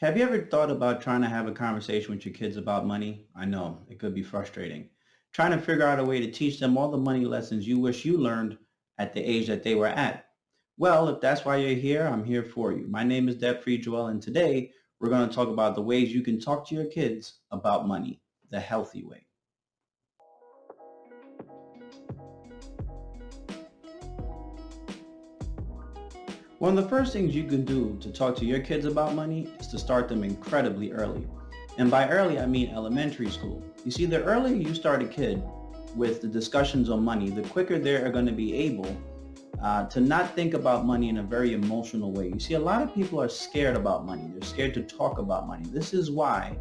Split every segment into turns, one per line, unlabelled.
Have you ever thought about trying to have a conversation with your kids about money? I know, it could be frustrating. Trying to figure out a way to teach them all the money lessons you wish you learned at the age that they were at. Well, if that's why you're here, I'm here for you. My name is Joel, and today we're going to talk about the ways you can talk to your kids about money, the healthy way. One of the first things you can do to talk to your kids about money is to start them incredibly early. And by early, I mean elementary school. You see, the earlier you start a kid with the discussions on money, the quicker they're going to be able to not think about money in a very emotional way. You see, a lot of people are scared about money. They're scared to talk about money. This is why,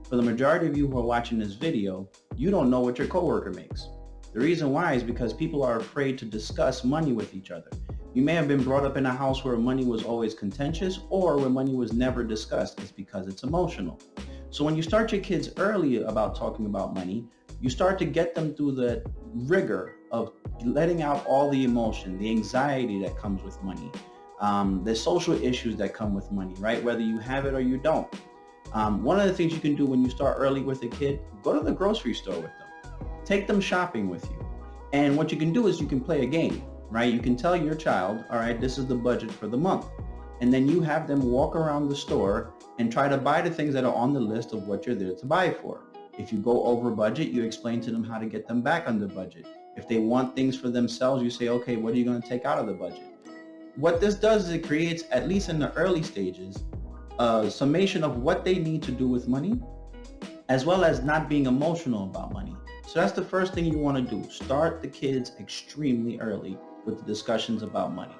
for the majority of you who are watching this video, you don't know what your coworker makes. The reason why is because people are afraid to discuss money with each other. You may have been brought up in a house where money was always contentious or where money was never discussed. It's because it's emotional. So when you start your kids early about talking about money, you start to get them through the rigor of letting out all the emotion, the anxiety that comes with money, the social issues that come with money, right? Whether you have it or you don't. One of the things you can do when you start early with a kid, go to the grocery store with them. Take them shopping with you. And what you can do is you can play a game, right? You can tell your child, all right, this is the budget for the month. And then you have them walk around the store and try to buy the things that are on the list of what you're there to buy for. If you go over budget, you explain to them how to get them back under budget. If they want things for themselves, you say, okay, what are you going to take out of the budget? What this does is it creates, at least in the early stages, a summation of what they need to do with money, as well as not being emotional about money. So that's the first thing you want to do. Start the kids extremely early with the discussions about money.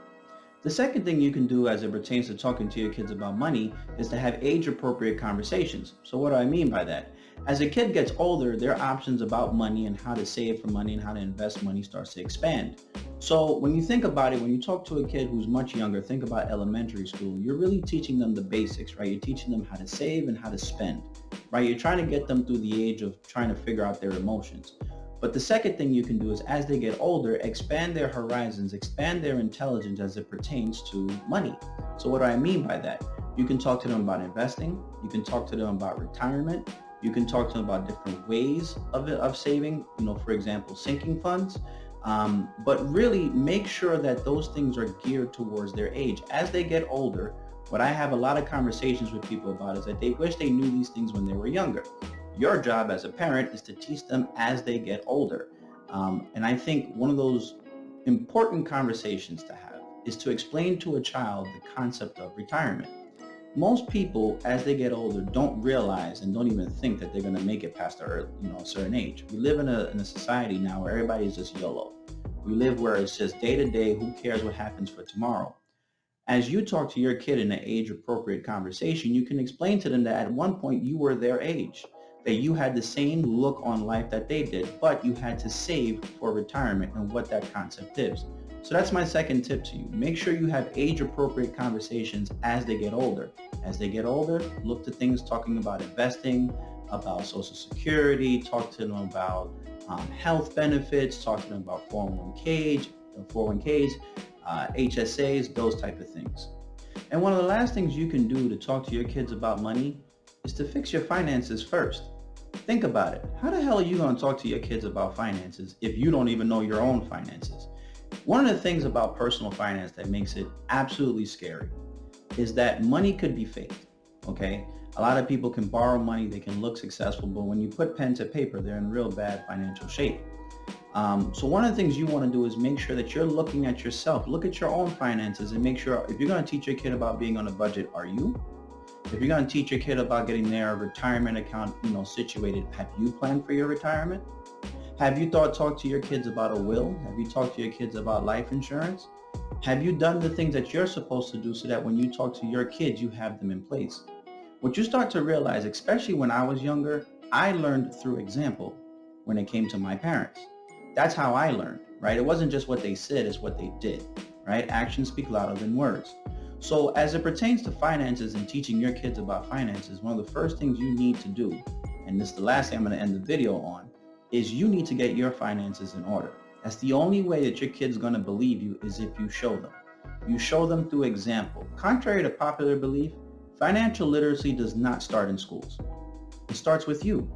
The second thing you can do as it pertains to talking to your kids about money is to have age-appropriate conversations. So what do I mean by that? As a kid gets older, their options about money and how to save for money and how to invest money starts to expand. So when you think about it, when you talk to a kid who's much younger, think about elementary school, you're really teaching them the basics, right? You're teaching them how to save and how to spend, right? You're trying to get them through the age of trying to figure out their emotions. But the second thing you can do is as they get older, expand their horizons, expand their intelligence as it pertains to money. So what do I mean by that? You can talk to them about investing. You can talk to them about retirement. You can talk to them about different ways of saving, for example, sinking funds. But really make sure that those things are geared towards their age. As they get older, what I have a lot of conversations with people about is that they wish they knew these things when they were younger. Your job as a parent is to teach them as they get older. And I think one of those important conversations to have is to explain to a child the concept of retirement. Most people, as they get older, don't realize and don't even think that they're going to make it past a certain age. We live in a society now where everybody is just YOLO. We live where it's just day to day, who cares what happens for tomorrow. As you talk to your kid in an age-appropriate conversation, you can explain to them that at one point you were their age, that you had the same look on life that they did, but you had to save for retirement and what that concept is. So that's my second tip to you. Make sure you have age-appropriate conversations as they get older. As they get older, look to things talking about investing, about Social Security, talk to them about health benefits, talk to them about 401ks, HSAs, those type of things. And one of the last things you can do to talk to your kids about money is to fix your finances first. Think about it. How the hell are you going to talk to your kids about finances if you don't even know your own finances? One of the things about personal finance that makes it absolutely scary is that money could be faked, okay? A lot of people can borrow money, they can look successful, but when you put pen to paper, they're in real bad financial shape. So one of the things you want to do is make sure that you're looking at yourself, look at your own finances and make sure if you're going to teach your kid about being on a budget, are you? If you're going to teach your kid about getting their retirement account, situated, have you planned for your retirement? Have you talk to your kids about a will? Have you talked to your kids about life insurance? Have you done the things that you're supposed to do so that when you talk to your kids, you have them in place? What you start to realize, especially when I was younger, I learned through example when it came to my parents. That's how I learned, right? It wasn't just what they said, it's what they did, right? Actions speak louder than words. So as it pertains to finances and teaching your kids about finances, one of the first things you need to do, and this is the last thing I'm going to end the video on, is you need to get your finances in order. That's the only way that your kid's going to believe you is if you show them. You show them through example. Contrary to popular belief, Financial literacy does not start in schools. It starts with you.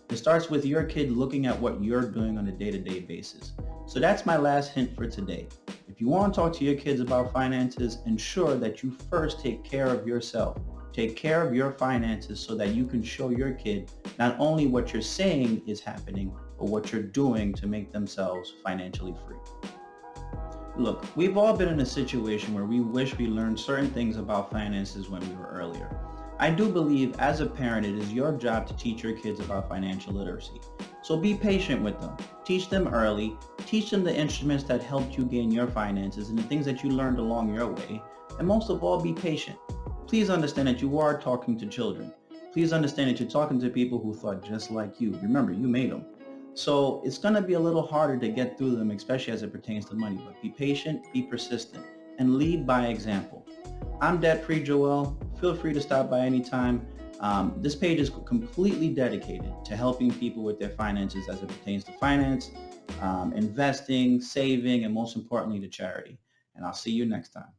It starts with your kid looking at what you're doing on a day-to-day basis. So that's my last hint for today. If you want to talk to your kids about finances, ensure that you first take care of yourself. Take care of your finances so that you can show your kid not only what you're saying is happening, but what you're doing to make themselves financially free. Look, we've all been in a situation where we wish we learned certain things about finances when we were earlier. I do believe as a parent it is your job to teach your kids about financial literacy. So be patient with them. Teach them early. Teach them the instruments that helped you gain your finances and the things that you learned along your way. And most of all, be patient. Please understand that you are talking to children. Please understand that you're talking to people who thought just like you. Remember, you made them. So it's going to be a little harder to get through them, especially as it pertains to money. But be patient, be persistent, and lead by example. I'm debt-free Joel. Feel free to stop by anytime. This page is completely dedicated to helping people with their finances as it pertains to finance, investing, saving, and most importantly, to charity. And I'll see you next time.